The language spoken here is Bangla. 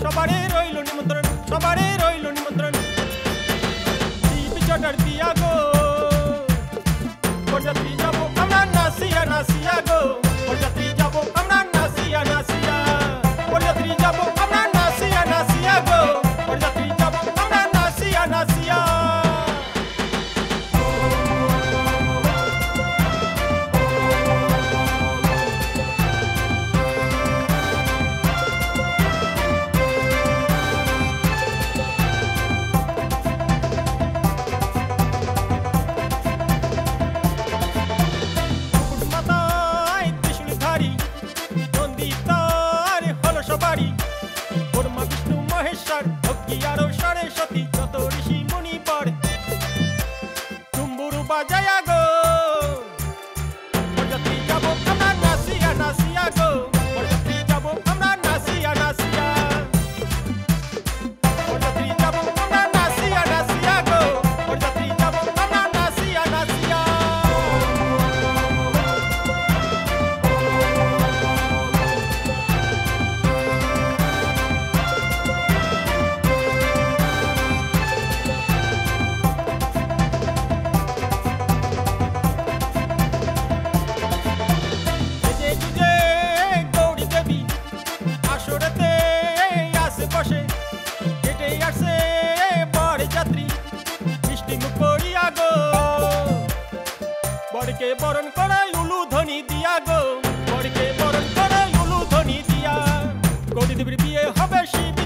সবারে রইল নিমন্ত্রণ, সবারে রইল নিমন্ত্রণ। শিব চটার দিয়া গো বরযাত্রী যাব আমরা নাসিয়া নাসিয়া গো, বরযাত্রী যাব আমরা নাসিয়া নাসিয়া, বরযাত্রী যাব আমরা নাসিয়া নাসিয়া গো, বরযাত্রী যাব আমরা নাসিয়া নাসিয়া। সরস্বতী যত ঋষি মুনি পড়ে ডুম্বুরু বাজায়া গো, বরযাত্রী যাব আমরা নাসিয়া নাসিয়া গো, বরযাত্রী যাব আমরা নাসিয়া নাসিয়া, বরযাত্রী যাব আমরা নাসিয়া নাসিয়া গো, বরযাত্রী যাব আমরা নাসিয়া নাসিয়া। বরকে বরণ করাই উলু ধ্বনি দিয়া গো, বরকে বরণ করাই উলু ধ্বনি দিয়া, গৌরী দেবীর বিয়ে হবে শিব